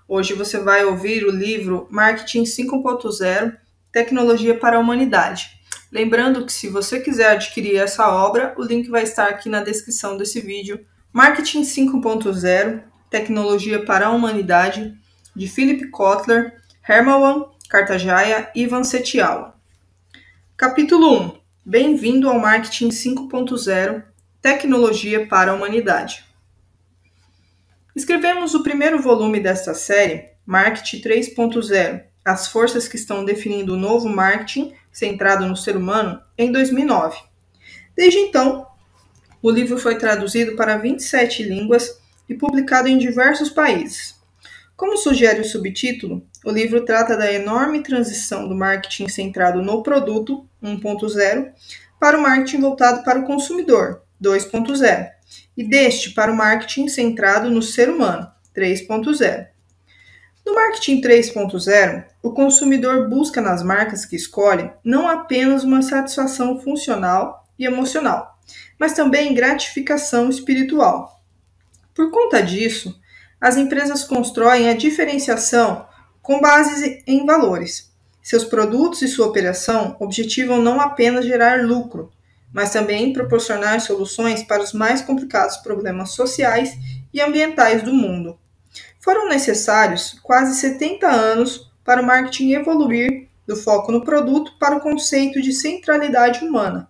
Hoje você vai ouvir o livro Marketing 5.0, Tecnologia para a Humanidade. Lembrando que se você quiser adquirir essa obra, o link vai estar aqui na descrição desse vídeo. Marketing 5.0, Tecnologia para a Humanidade, de Philip Kotler, Hermann Cartajaya e Ivan Setiawa. Capítulo 1. Bem-vindo ao Marketing 5.0, Tecnologia para a Humanidade. Escrevemos o primeiro volume desta série, Marketing 3.0, as forças que estão definindo o novo marketing centrado no ser humano, em 2009. Desde então, o livro foi traduzido para 27 línguas e publicado em diversos países. Como sugere o subtítulo, o livro trata da enorme transição do marketing centrado no produto, 1.0, para o marketing voltado para o consumidor, 2.0, e deste para o marketing centrado no ser humano, 3.0. No marketing 3.0, o consumidor busca nas marcas que escolhe não apenas uma satisfação funcional e emocional, mas também gratificação espiritual. Por conta disso, as empresas constroem a diferenciação com base em valores. Seus produtos e sua operação objetivam não apenas gerar lucro, mas também proporcionar soluções para os mais complicados problemas sociais e ambientais do mundo. Foram necessários quase 70 anos para o marketing evoluir do foco no produto para o conceito de centralidade humana.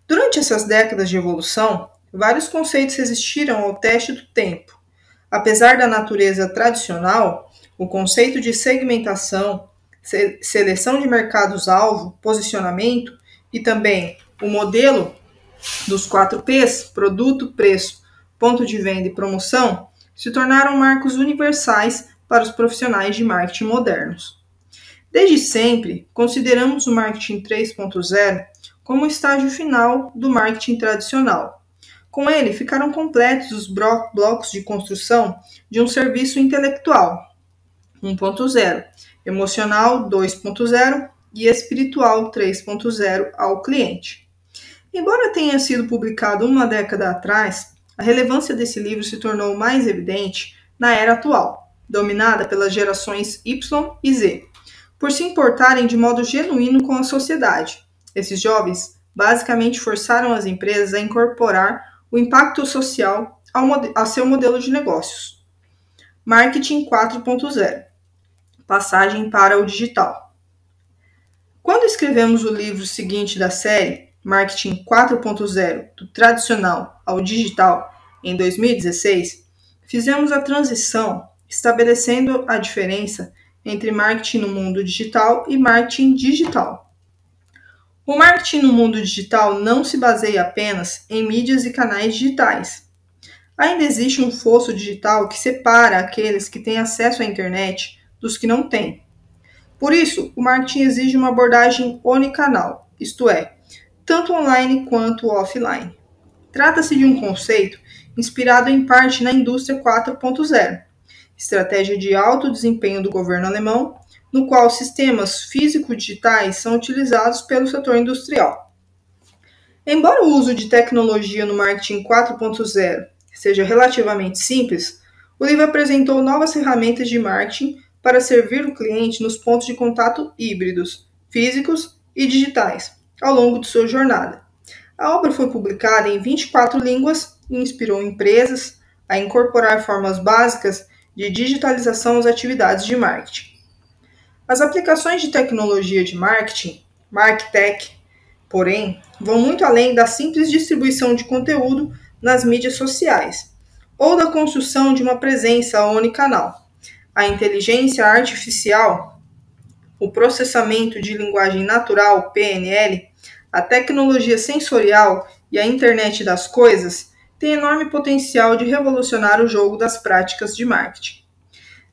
Durante essas décadas de evolução, vários conceitos resistiram ao teste do tempo. Apesar da natureza tradicional, o conceito de segmentação, seleção de mercados-alvo, posicionamento e também o modelo dos 4 P's, produto, preço, ponto de venda e promoção, se tornaram marcos universais para os profissionais de marketing modernos. Desde sempre, consideramos o marketing 3.0 como o estágio final do marketing tradicional. Com ele, ficaram completos os blocos de construção de um serviço intelectual, 1.0, emocional, 2.0 e espiritual, 3.0, ao cliente. Embora tenha sido publicado uma década atrás, a relevância desse livro se tornou mais evidente na era atual, dominada pelas gerações Y e Z, por se importarem de modo genuíno com a sociedade. Esses jovens basicamente forçaram as empresas a incorporar o impacto social a seu modelo de negócios. Marketing 4.0. Passagem para o digital. Quando escrevemos o livro seguinte da série, Marketing 4.0, do tradicional ao digital, em 2016, fizemos a transição estabelecendo a diferença entre marketing no mundo digital e marketing digital. O marketing no mundo digital não se baseia apenas em mídias e canais digitais. Ainda existe um fosso digital que separa aqueles que têm acesso à internet dos que não têm. Por isso, o marketing exige uma abordagem onicanal, isto é, tanto online quanto offline. Trata-se de um conceito inspirado em parte na indústria 4.0, estratégia de alto desempenho do governo alemão, no qual sistemas físico-digitais são utilizados pelo setor industrial. Embora o uso de tecnologia no marketing 4.0 seja relativamente simples, o livro apresentou novas ferramentas de marketing para servir o cliente nos pontos de contato híbridos, físicos e digitais, ao longo de sua jornada. A obra foi publicada em 24 línguas e inspirou empresas a incorporar formas básicas de digitalização às atividades de marketing. As aplicações de tecnologia de marketing, MarkTech, porém, vão muito além da simples distribuição de conteúdo nas mídias sociais, ou da construção de uma presença onicanal. A inteligência artificial, o processamento de linguagem natural, PNL, a tecnologia sensorial e a internet das coisas têm enorme potencial de revolucionar o jogo das práticas de marketing.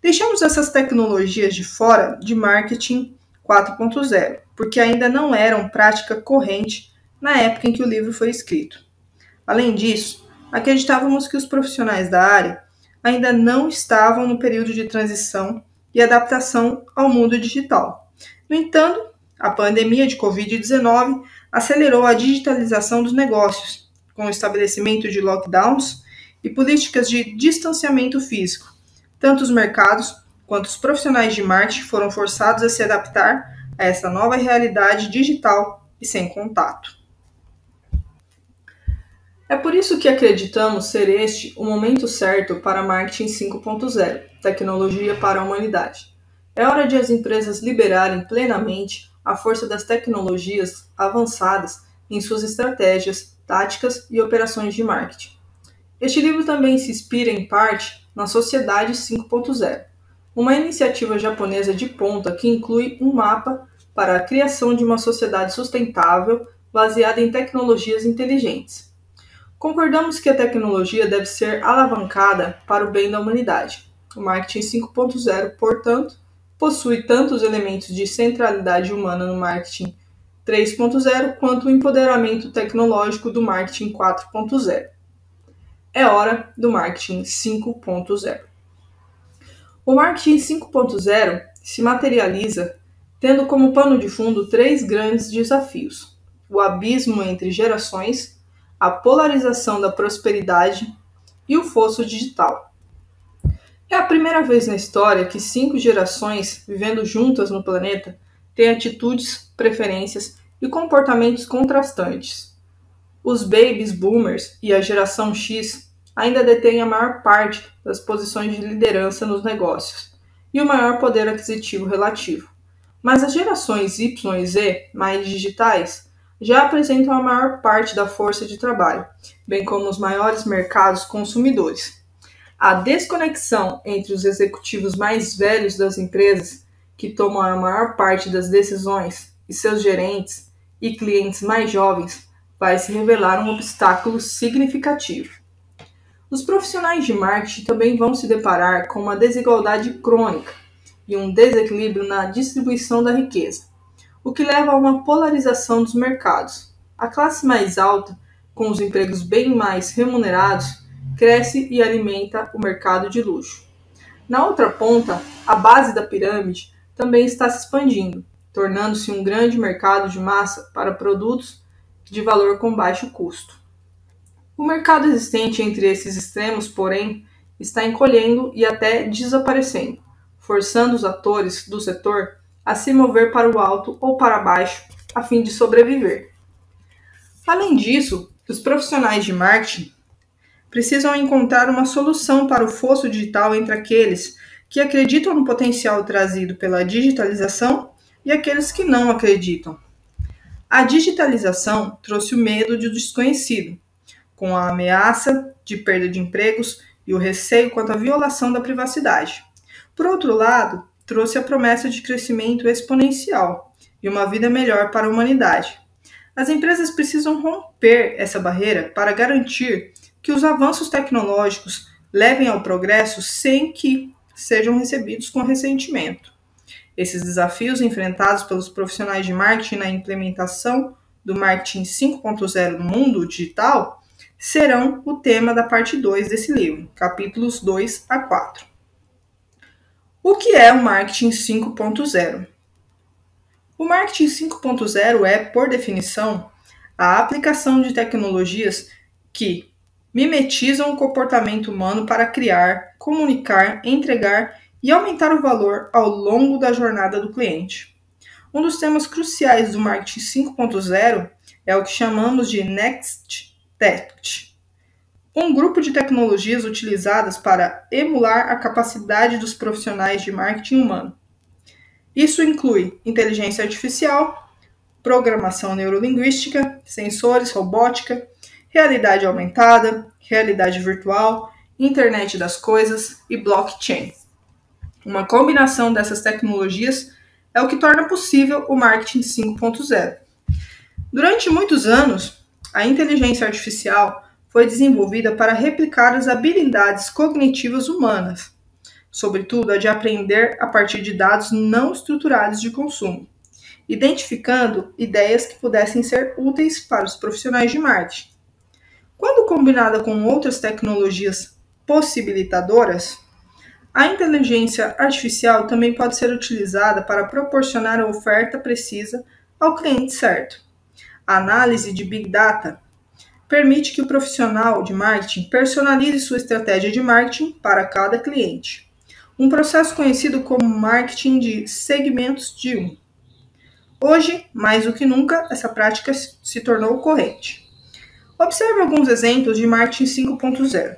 Deixamos essas tecnologias de fora de marketing 4.0, porque ainda não eram prática corrente na época em que o livro foi escrito. Além disso, acreditávamos que os profissionais da área ainda não estavam no período de transição e adaptação ao mundo digital. No entanto, a pandemia de Covid-19 acelerou a digitalização dos negócios, com o estabelecimento de lockdowns e políticas de distanciamento físico. Tanto os mercados quanto os profissionais de marketing foram forçados a se adaptar a essa nova realidade digital e sem contato. É por isso que acreditamos ser este o momento certo para Marketing 5.0, tecnologia para a humanidade. É hora de as empresas liberarem plenamente a força das tecnologias avançadas em suas estratégias, táticas e operações de marketing. Este livro também se inspira em parte na Sociedade 5.0, uma iniciativa japonesa de ponta que inclui um mapa para a criação de uma sociedade sustentável baseada em tecnologias inteligentes. Concordamos que a tecnologia deve ser alavancada para o bem da humanidade. O Marketing 5.0, portanto, possui tanto os elementos de centralidade humana no Marketing 3.0 quanto o empoderamento tecnológico do Marketing 4.0. É hora do Marketing 5.0. O Marketing 5.0 se materializa tendo como pano de fundo 3 grandes desafios: o abismo entre gerações, a polarização da prosperidade e o fosso digital. É a primeira vez na história que 5 gerações vivendo juntas no planeta têm atitudes, preferências e comportamentos contrastantes. Os babies boomers e a geração X ainda detêm a maior parte das posições de liderança nos negócios e o maior poder aquisitivo relativo. Mas as gerações Y e Z, mais digitais, já apresentam a maior parte da força de trabalho, bem como os maiores mercados consumidores. A desconexão entre os executivos mais velhos das empresas, que tomam a maior parte das decisões, e seus gerentes e clientes mais jovens, vai se revelar um obstáculo significativo. Os profissionais de marketing também vão se deparar com uma desigualdade crônica e um desequilíbrio na distribuição da riqueza, o que leva a uma polarização dos mercados. A classe mais alta, com os empregos bem mais remunerados, cresce e alimenta o mercado de luxo. Na outra ponta, a base da pirâmide também está se expandindo, tornando-se um grande mercado de massa para produtos de valor com baixo custo. O mercado existente entre esses extremos, porém, está encolhendo e até desaparecendo, forçando os atores do setor a se mover para o alto ou para baixo a fim de sobreviver. Além disso, os profissionais de marketing precisam encontrar uma solução para o fosso digital entre aqueles que acreditam no potencial trazido pela digitalização e aqueles que não acreditam. A digitalização trouxe o medo do desconhecido, com a ameaça de perda de empregos e o receio quanto à violação da privacidade. Por outro lado, trouxe a promessa de crescimento exponencial e uma vida melhor para a humanidade. As empresas precisam romper essa barreira para garantir que os avanços tecnológicos levem ao progresso sem que sejam recebidos com ressentimento. Esses desafios enfrentados pelos profissionais de marketing na implementação do Marketing 5.0 no mundo digital serão o tema da parte 2 desse livro, capítulos 2 a 4. O que é o Marketing 5.0? O Marketing 5.0 é, por definição, a aplicação de tecnologias que mimetizam o comportamento humano para criar, comunicar, entregar e aumentar o valor ao longo da jornada do cliente. Um dos temas cruciais do Marketing 5.0 é o que chamamos de Next Tech, um grupo de tecnologias utilizadas para emular a capacidade dos profissionais de marketing humano. Isso inclui inteligência artificial, programação neurolinguística, sensores, robótica, realidade aumentada, realidade virtual, internet das coisas e blockchain. Uma combinação dessas tecnologias é o que torna possível o Marketing 5.0. Durante muitos anos, a inteligência artificial foi desenvolvida para replicar as habilidades cognitivas humanas, sobretudo a de aprender a partir de dados não estruturados de consumo, identificando ideias que pudessem ser úteis para os profissionais de marketing. Quando combinada com outras tecnologias possibilitadoras, a inteligência artificial também pode ser utilizada para proporcionar a oferta precisa ao cliente certo. A análise de Big Data permite que o profissional de marketing personalize sua estratégia de marketing para cada cliente. um processo conhecido como marketing de segmentos de um. Hoje, mais do que nunca, essa prática se tornou corrente. Observe alguns exemplos de marketing 5.0.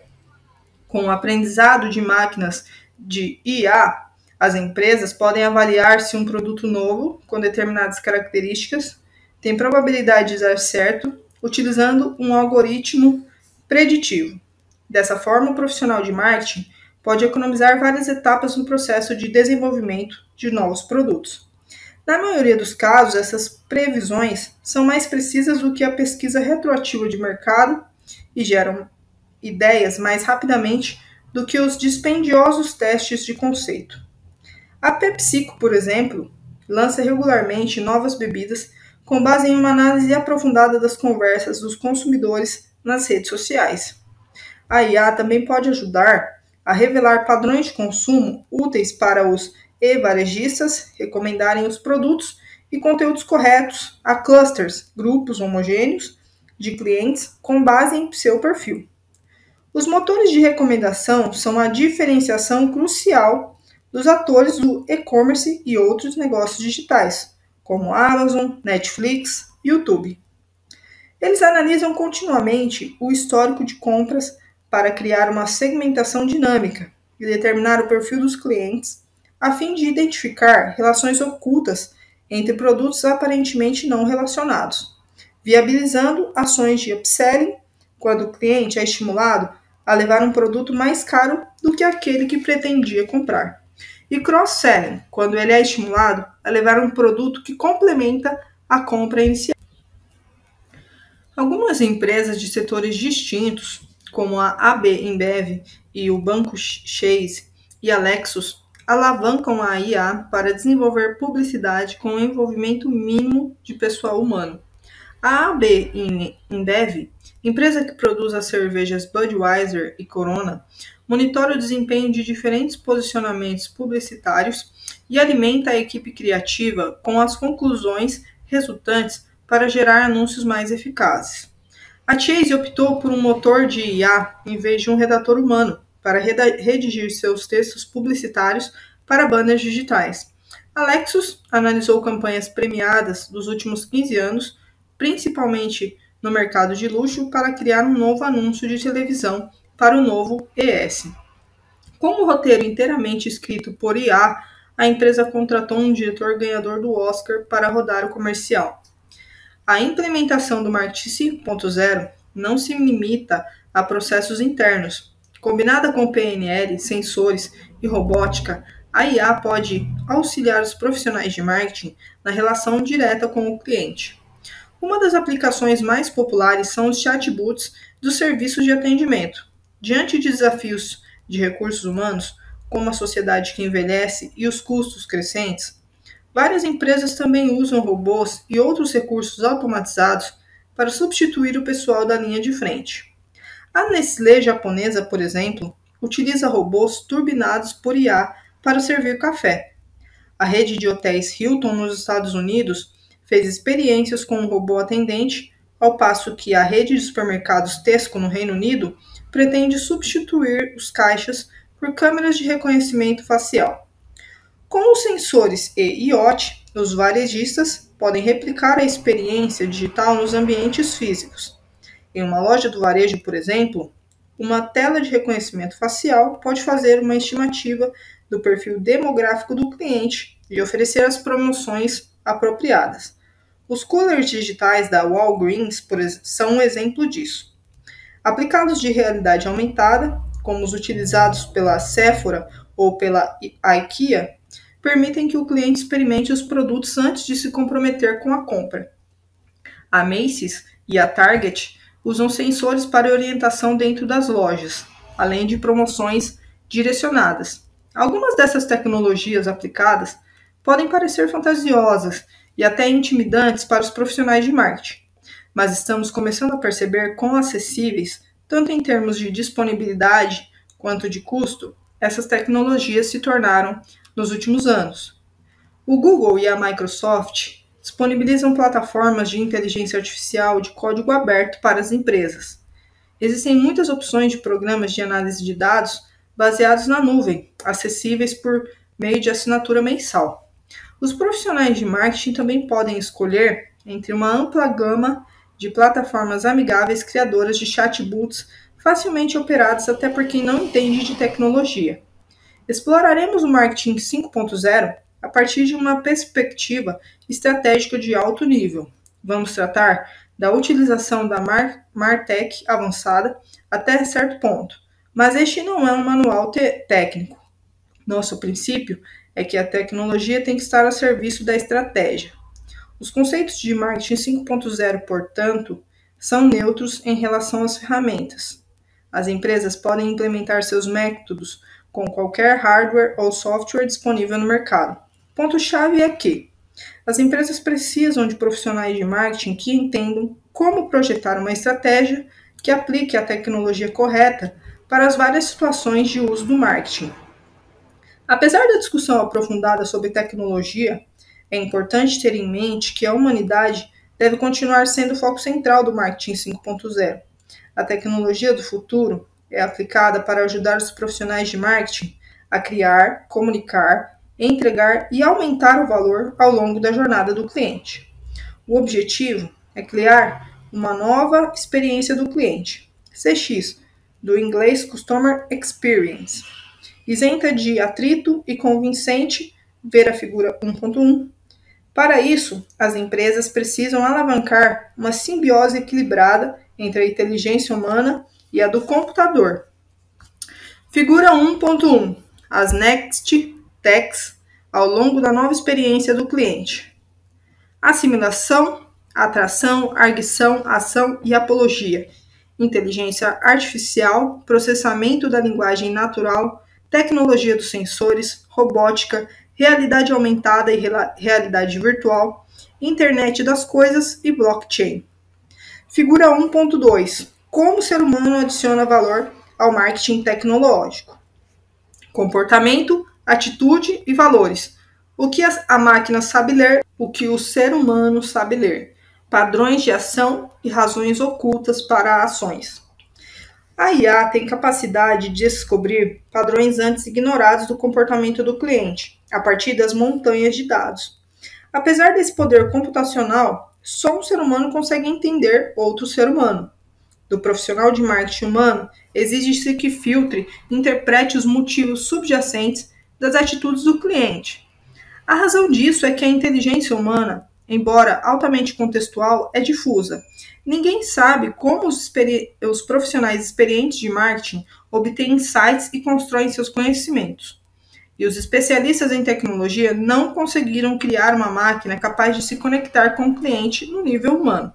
Com o aprendizado de máquinas de IA, as empresas podem avaliar se um produto novo, com determinadas características, tem probabilidade de dar certo, utilizando um algoritmo preditivo. Dessa forma, o profissional de marketing pode economizar várias etapas no processo de desenvolvimento de novos produtos. Na maioria dos casos, essas previsões são mais precisas do que a pesquisa retroativa de mercado e geram ideias mais rapidamente do que os dispendiosos testes de conceito. A PepsiCo, por exemplo, lança regularmente novas bebidas com base em uma análise aprofundada das conversas dos consumidores nas redes sociais. A IA também pode ajudar a revelar padrões de consumo úteis para os e-varejistas recomendarem os produtos e conteúdos corretos a clusters, grupos homogêneos de clientes com base em seu perfil. Os motores de recomendação são a diferenciação crucial dos atores do e-commerce e outros negócios digitais, como Amazon, Netflix e YouTube. Eles analisam continuamente o histórico de compras para criar uma segmentação dinâmica e determinar o perfil dos clientes, a fim de identificar relações ocultas entre produtos aparentemente não relacionados, viabilizando ações de upselling quando o cliente é estimulado a levar um produto mais caro do que aquele que pretendia comprar, e cross-selling, quando ele é estimulado a levar um produto que complementa a compra inicial. Algumas empresas de setores distintos, como a AB InBev e o Banco Chase e a Lexus, alavancam a IA para desenvolver publicidade com o envolvimento mínimo de pessoal humano. A AB InBev, empresa que produz as cervejas Budweiser e Corona, monitora o desempenho de diferentes posicionamentos publicitários e alimenta a equipe criativa com as conclusões resultantes para gerar anúncios mais eficazes. A Chase optou por um motor de IA em vez de um redator humano para redigir seus textos publicitários para banners digitais. A Lexus analisou campanhas premiadas dos últimos 15 anos, principalmente no mercado de luxo, para criar um novo anúncio de televisão para o novo ES. Com o roteiro inteiramente escrito por IA, a empresa contratou um diretor ganhador do Oscar para rodar o comercial. A implementação do marketing 5.0 não se limita a processos internos. Combinada com PNL, sensores e robótica, a IA pode auxiliar os profissionais de marketing na relação direta com o cliente. Uma das aplicações mais populares são os chatbots dos serviços de atendimento. Diante de desafios de recursos humanos, como a sociedade que envelhece e os custos crescentes, várias empresas também usam robôs e outros recursos automatizados para substituir o pessoal da linha de frente. A Nestlé japonesa, por exemplo, utiliza robôs turbinados por IA para servir café. A rede de hotéis Hilton nos Estados Unidos fez experiências com um robô atendente, ao passo que a rede de supermercados Tesco no Reino Unido pretende substituir os caixas por câmeras de reconhecimento facial. Com os sensores e IoT, os varejistas podem replicar a experiência digital nos ambientes físicos. Em uma loja do varejo, por exemplo, uma tela de reconhecimento facial pode fazer uma estimativa do perfil demográfico do cliente e oferecer as promoções apropriadas. Os coolers digitais da Walgreens são um exemplo disso. Aplicados de realidade aumentada, como os utilizados pela Sephora ou pela IKEA, permitem que o cliente experimente os produtos antes de se comprometer com a compra. A Macy's e a Target usam sensores para orientação dentro das lojas, além de promoções direcionadas. Algumas dessas tecnologias aplicadas podem parecer fantasiosas e até intimidantes para os profissionais de marketing, mas estamos começando a perceber quão acessíveis, tanto em termos de disponibilidade quanto de custo, essas tecnologias se tornaram nos últimos anos. O Google e a Microsoft disponibilizam plataformas de inteligência artificial de código aberto para as empresas. Existem muitas opções de programas de análise de dados baseados na nuvem, acessíveis por meio de assinatura mensal. Os profissionais de marketing também podem escolher entre uma ampla gama de plataformas amigáveis criadoras de chatbots facilmente operados até por quem não entende de tecnologia. Exploraremos o marketing 5.0 a partir de uma perspectiva estratégica de alto nível. Vamos tratar da utilização da MarTech avançada até certo ponto, mas este não é um manual técnico. Nosso princípio é que a tecnologia tem que estar a serviço da estratégia. Os conceitos de marketing 5.0, portanto, são neutros em relação às ferramentas. As empresas podem implementar seus métodos com qualquer hardware ou software disponível no mercado. O ponto-chave é que as empresas precisam de profissionais de marketing que entendam como projetar uma estratégia que aplique a tecnologia correta para as várias situações de uso do marketing. Apesar da discussão aprofundada sobre tecnologia, é importante ter em mente que a humanidade deve continuar sendo o foco central do marketing 5.0. A tecnologia do futuro é aplicada para ajudar os profissionais de marketing a criar, comunicar, entregar e aumentar o valor ao longo da jornada do cliente. O objetivo é criar uma nova experiência do cliente, CX, do inglês Customer Experience, isenta de atrito e convincente, ver a figura 1.1. Para isso, as empresas precisam alavancar uma simbiose equilibrada entre a inteligência humana e a do computador. Figura 1.1. As Next Techs ao longo da nova experiência do cliente. Assimilação, atração, arguição, ação e apologia. Inteligência artificial, processamento da linguagem natural, tecnologia dos sensores, robótica, realidade aumentada e realidade virtual, internet das coisas e blockchain. Figura 1.2. Como o ser humano adiciona valor ao marketing tecnológico. Comportamento, atitude e valores. O que a máquina sabe ler, o que o ser humano sabe ler. Padrões de ação e razões ocultas para ações. A IA tem capacidade de descobrir padrões antes ignorados do comportamento do cliente, a partir das montanhas de dados. Apesar desse poder computacional, só um ser humano consegue entender outro ser humano. Do profissional de marketing humano, exige-se que filtre e interprete os motivos subjacentes das atitudes do cliente. A razão disso é que a inteligência humana, embora altamente contextual, é difusa. Ninguém sabe como os profissionais experientes de marketing obtêm insights e constroem seus conhecimentos. E os especialistas em tecnologia não conseguiram criar uma máquina capaz de se conectar com o cliente no nível humano.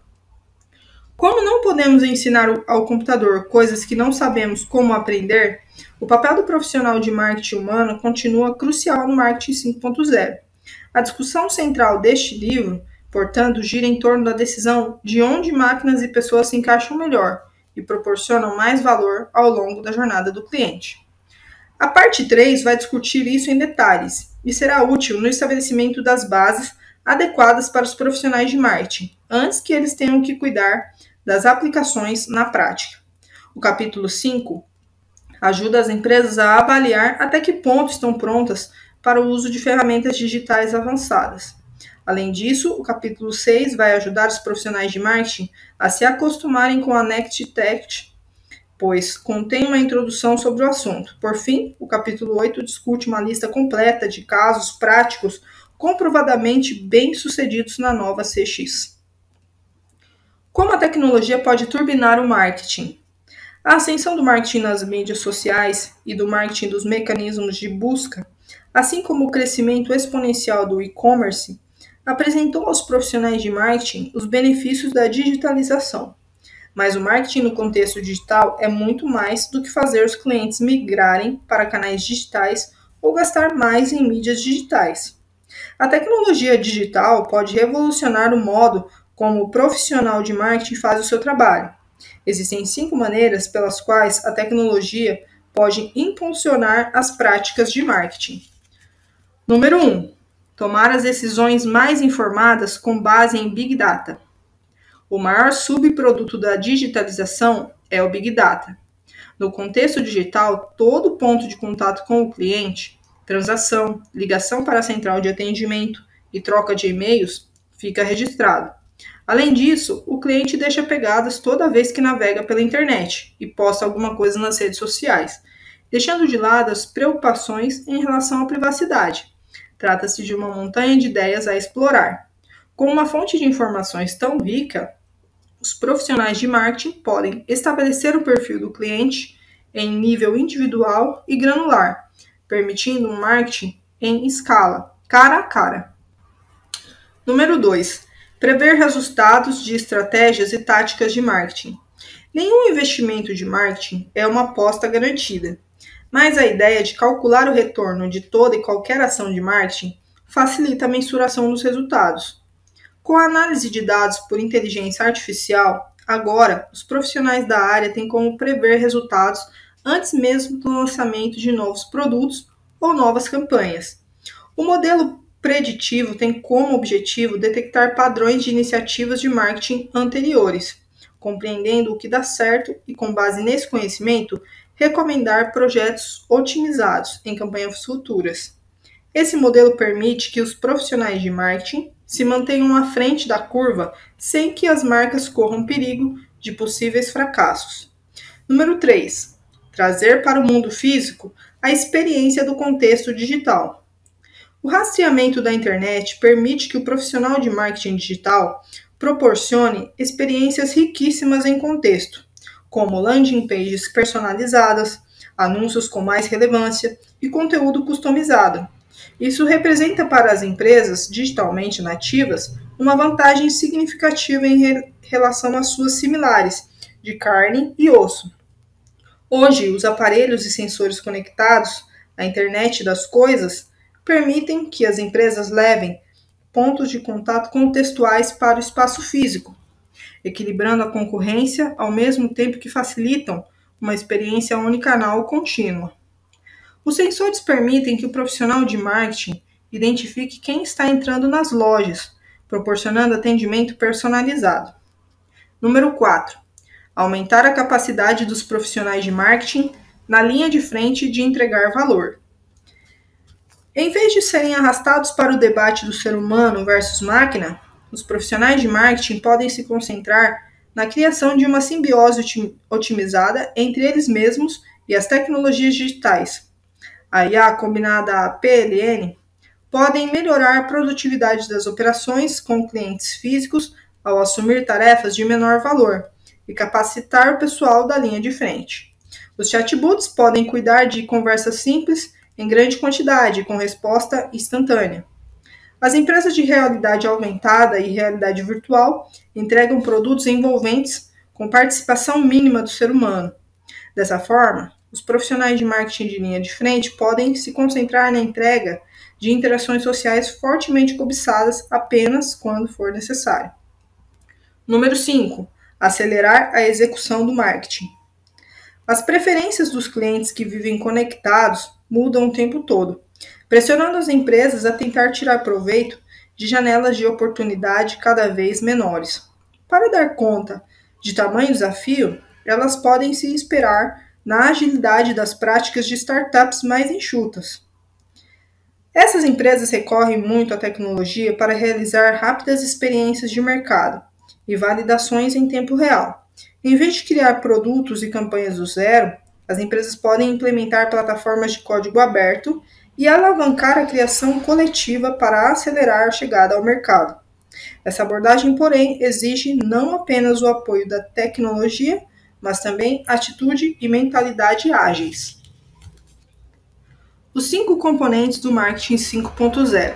Como não podemos ensinar ao computador coisas que não sabemos como aprender, o papel do profissional de marketing humano continua crucial no marketing 5.0. A discussão central deste livro, portanto, gira em torno da decisão de onde máquinas e pessoas se encaixam melhor e proporcionam mais valor ao longo da jornada do cliente. A parte 3 vai discutir isso em detalhes e será útil no estabelecimento das bases adequadas para os profissionais de marketing, antes que eles tenham que cuidar das aplicações na prática. O capítulo 5 ajuda as empresas a avaliar até que ponto estão prontas para o uso de ferramentas digitais avançadas. Além disso, o capítulo 6 vai ajudar os profissionais de marketing a se acostumarem com a Next Tech, pois contém uma introdução sobre o assunto. Por fim, o capítulo 8 discute uma lista completa de casos práticos comprovadamente bem-sucedidos na nova CX. Como a tecnologia pode turbinar o marketing? A ascensão do marketing nas mídias sociais e do marketing dos mecanismos de busca, assim como o crescimento exponencial do e-commerce, apresentou aos profissionais de marketing os benefícios da digitalização. Mas o marketing no contexto digital é muito mais do que fazer os clientes migrarem para canais digitais ou gastar mais em mídias digitais. A tecnologia digital pode revolucionar o modo como o profissional de marketing faz o seu trabalho. Existem 5 maneiras pelas quais a tecnologia pode impulsionar as práticas de marketing. Número 1. Tomar as decisões mais informadas com base em Big Data. O maior subproduto da digitalização é o Big Data. No contexto digital, todo ponto de contato com o cliente, transação, ligação para a central de atendimento e troca de e-mails, fica registrado. Além disso, o cliente deixa pegadas toda vez que navega pela internet e posta alguma coisa nas redes sociais, deixando de lado as preocupações em relação à privacidade. Trata-se de uma montanha de ideias a explorar. Com uma fonte de informações tão rica, os profissionais de marketing podem estabelecer o perfil do cliente em nível individual e granular, permitindo um marketing em escala, cara a cara. Número 2. Prever resultados de estratégias e táticas de marketing. Nenhum investimento de marketing é uma aposta garantida, mas a ideia de calcular o retorno de toda e qualquer ação de marketing facilita a mensuração dos resultados. Com a análise de dados por inteligência artificial, agora os profissionais da área têm como prever resultados antes mesmo do lançamento de novos produtos ou novas campanhas. O modelo preditivo tem como objetivo detectar padrões de iniciativas de marketing anteriores, compreendendo o que dá certo e, com base nesse conhecimento, recomendar projetos otimizados em campanhas futuras. Esse modelo permite que os profissionais de marketing se mantenham à frente da curva sem que as marcas corram perigo de possíveis fracassos. Número 3. Trazer para o mundo físico a experiência do contexto digital. O rastreamento da internet permite que o profissional de marketing digital proporcione experiências riquíssimas em contexto, como landing pages personalizadas, anúncios com mais relevância e conteúdo customizado. Isso representa para as empresas digitalmente nativas uma vantagem significativa em relação às suas similares, de carne e osso. Hoje, os aparelhos e sensores conectados à internet das coisas permitem que as empresas levem pontos de contato contextuais para o espaço físico, equilibrando a concorrência ao mesmo tempo que facilitam uma experiência unicanal contínua. Os sensores permitem que o profissional de marketing identifique quem está entrando nas lojas, proporcionando atendimento personalizado. Número 4. Aumentar a capacidade dos profissionais de marketing na linha de frente de entregar valor. Em vez de serem arrastados para o debate do ser humano versus máquina, os profissionais de marketing podem se concentrar na criação de uma simbiose otimizada entre eles mesmos e as tecnologias digitais. A IA combinada à PLN podem melhorar a produtividade das operações com clientes físicos ao assumir tarefas de menor valor e capacitar o pessoal da linha de frente. Os chatbots podem cuidar de conversas simples em grande quantidade, com resposta instantânea. As empresas de realidade aumentada e realidade virtual entregam produtos envolventes com participação mínima do ser humano. Dessa forma, os profissionais de marketing de linha de frente podem se concentrar na entrega de interações sociais fortemente cobiçadas apenas quando for necessário. Número 5. Acelerar a execução do marketing. As preferências dos clientes que vivem conectados mudam o tempo todo, pressionando as empresas a tentar tirar proveito de janelas de oportunidade cada vez menores. Para dar conta de tamanho desafio, elas podem se inspirar na agilidade das práticas de startups mais enxutas. Essas empresas recorrem muito à tecnologia para realizar rápidas experiências de mercado e validações em tempo real. Em vez de criar produtos e campanhas do zero, as empresas podem implementar plataformas de código aberto e alavancar a criação coletiva para acelerar a chegada ao mercado. Essa abordagem, porém, exige não apenas o apoio da tecnologia, mas também atitude e mentalidade ágeis. Os 5 componentes do marketing 5.0.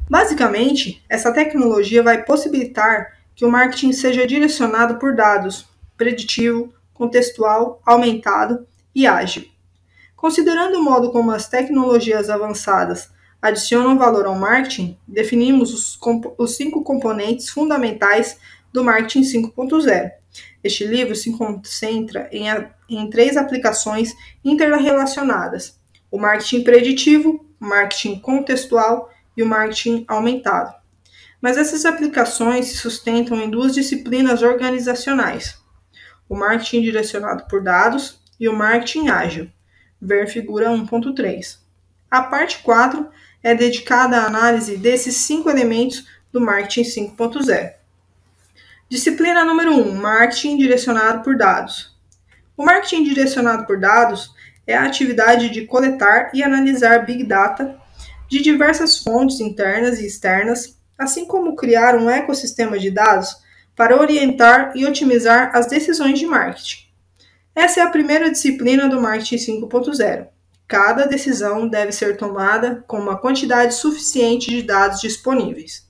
Basicamente, essa tecnologia vai possibilitar que o marketing seja direcionado por dados, preditivo, contextual, aumentado e ágil. Considerando o modo como as tecnologias avançadas adicionam valor ao marketing, definimos os 5 componentes fundamentais do marketing 5.0. Este livro se concentra em 3 aplicações interrelacionadas: o marketing preditivo, o marketing contextual e o marketing aumentado. Mas essas aplicações se sustentam em 2 disciplinas organizacionais: o marketing direcionado por dados e o marketing ágil, ver figura 1.3. A parte 4 é dedicada à análise desses 5 elementos do marketing 5.0. Disciplina número 1, marketing direcionado por dados. O marketing direcionado por dados é a atividade de coletar e analisar Big Data de diversas fontes internas e externas, assim como criar um ecossistema de dados para orientar e otimizar as decisões de marketing. Essa é a primeira disciplina do marketing 5.0. Cada decisão deve ser tomada com uma quantidade suficiente de dados disponíveis.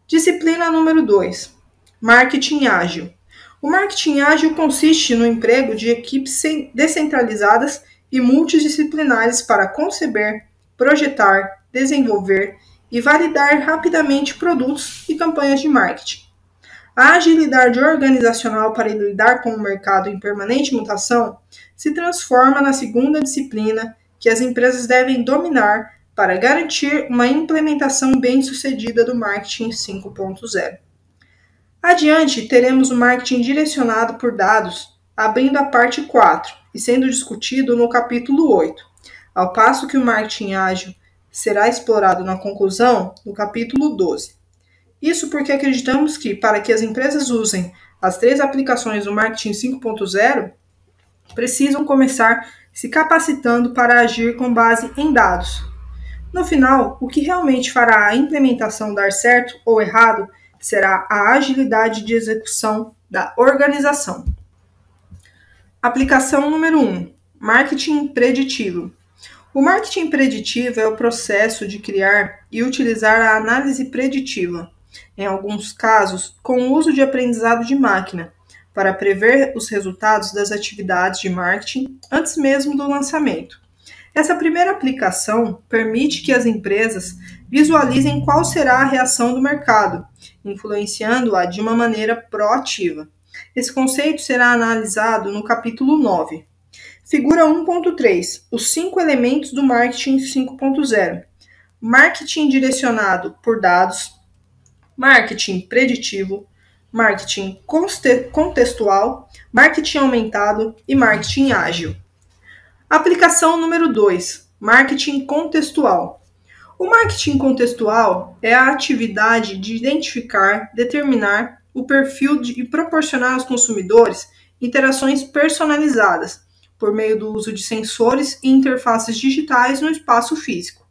Disciplina número 2, marketing ágil. O marketing ágil consiste no emprego de equipes descentralizadas e multidisciplinares para conceber, projetar, desenvolver e validar rapidamente produtos e campanhas de marketing. A agilidade organizacional para lidar com o mercado em permanente mutação se transforma na segunda disciplina que as empresas devem dominar para garantir uma implementação bem-sucedida do marketing 5.0. Adiante, teremos o marketing direcionado por dados, abrindo a parte 4 e sendo discutido no capítulo 8, ao passo que o marketing ágil será explorado na conclusão no capítulo 12. Isso porque acreditamos que, para que as empresas usem as 3 aplicações do marketing 5.0, precisam começar se capacitando para agir com base em dados. No final, o que realmente fará a implementação dar certo ou errado será a agilidade de execução da organização. Aplicação número 1. Marketing preditivo. O marketing preditivo é o processo de criar e utilizar a análise preditiva, em alguns casos com o uso de aprendizado de máquina, para prever os resultados das atividades de marketing antes mesmo do lançamento. Essa primeira aplicação permite que as empresas visualizem qual será a reação do mercado, influenciando-a de uma maneira proativa. Esse conceito será analisado no capítulo 9. Figura 1.3. Os 5 elementos do marketing 5.0. Marketing direcionado por dados, marketing preditivo, marketing contextual, marketing aumentado e marketing ágil. Aplicação número 2, marketing contextual. O marketing contextual é a atividade de identificar, determinar o perfil e proporcionar aos consumidores interações personalizadas, por meio do uso de sensores e interfaces digitais no espaço físico.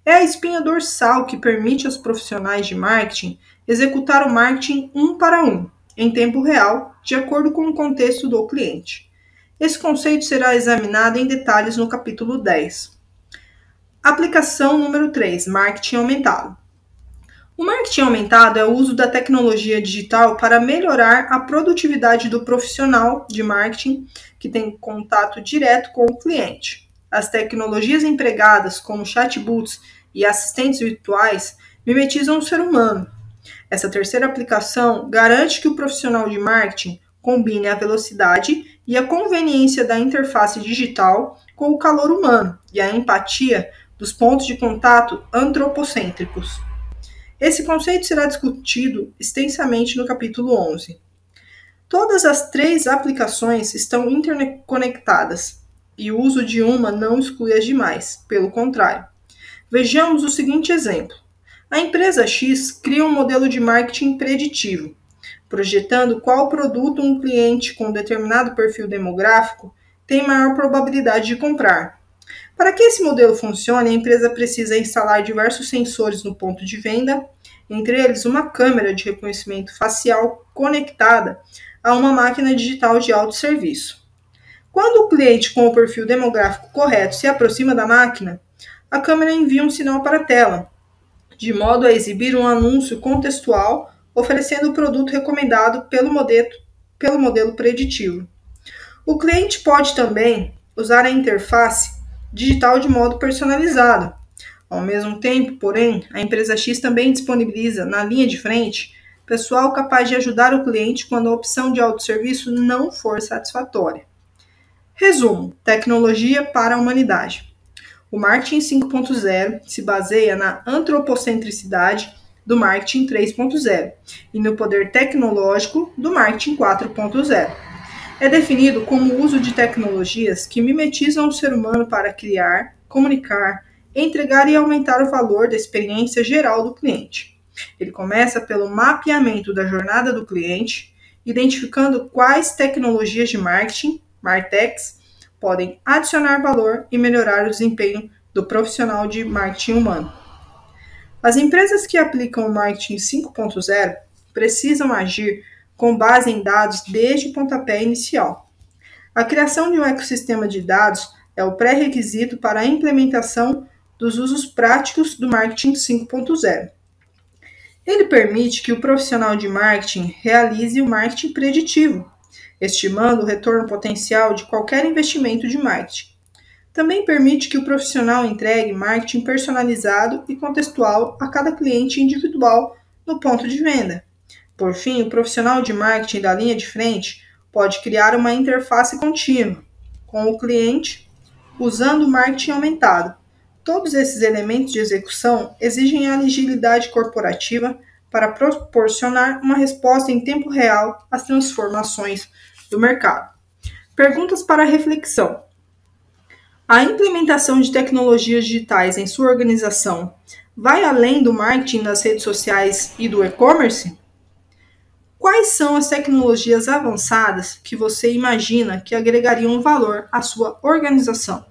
É a espinha dorsal que permite aos profissionais de marketing executar o marketing 1 para 1, em tempo real, de acordo com o contexto do cliente. Esse conceito será examinado em detalhes no capítulo 10. Aplicação número 3, marketing aumentado. O marketing aumentado é o uso da tecnologia digital para melhorar a produtividade do profissional de marketing que tem contato direto com o cliente. As tecnologias empregadas, como chatbots e assistentes virtuais, mimetizam o ser humano. Essa terceira aplicação garante que o profissional de marketing combine a velocidade e a conveniência da interface digital com o calor humano e a empatia dos pontos de contato antropocêntricos. Esse conceito será discutido extensamente no capítulo 11. Todas as 3 aplicações estão interconectadas e o uso de uma não exclui as demais, pelo contrário. Vejamos o seguinte exemplo. A empresa X cria um modelo de marketing preditivo, projetando qual produto um cliente com determinado perfil demográfico tem maior probabilidade de comprar. Para que esse modelo funcione, a empresa precisa instalar diversos sensores no ponto de venda, entre eles uma câmera de reconhecimento facial conectada a uma máquina digital de autosserviço. Quando o cliente com o perfil demográfico correto se aproxima da máquina, a câmera envia um sinal para a tela, de modo a exibir um anúncio contextual oferecendo o produto recomendado pelo modelo preditivo. O cliente pode também usar a interface digital de modo personalizado. Ao mesmo tempo, porém, a empresa X também disponibiliza, na linha de frente, pessoal capaz de ajudar o cliente quando a opção de autosserviço não for satisfatória. Resumo: tecnologia para a humanidade. O marketing 5.0 se baseia na antropocentricidade do marketing 3.0 e no poder tecnológico do marketing 4.0. É definido como o uso de tecnologias que mimetizam o ser humano para criar, comunicar, entregar e aumentar o valor da experiência geral do cliente. Ele começa pelo mapeamento da jornada do cliente, identificando quais tecnologias de marketing, Martechs, podem adicionar valor e melhorar o desempenho do profissional de marketing humano. As empresas que aplicam o marketing 5.0 precisam agir com base em dados desde o pontapé inicial. A criação de um ecossistema de dados é o pré-requisito para a implementação dos usos práticos do marketing 5.0. Ele permite que o profissional de marketing realize o marketing preditivo, estimando o retorno potencial de qualquer investimento de marketing. Também permite que o profissional entregue marketing personalizado e contextual a cada cliente individual no ponto de venda. Por fim, o profissional de marketing da linha de frente pode criar uma interface contínua com o cliente usando o marketing aumentado. Todos esses elementos de execução exigem a agilidade corporativa para proporcionar uma resposta em tempo real às transformações do mercado. Perguntas para reflexão. A implementação de tecnologias digitais em sua organização vai além do marketing nas redes sociais e do e-commerce? Quais são as tecnologias avançadas que você imagina que agregariam valor à sua organização?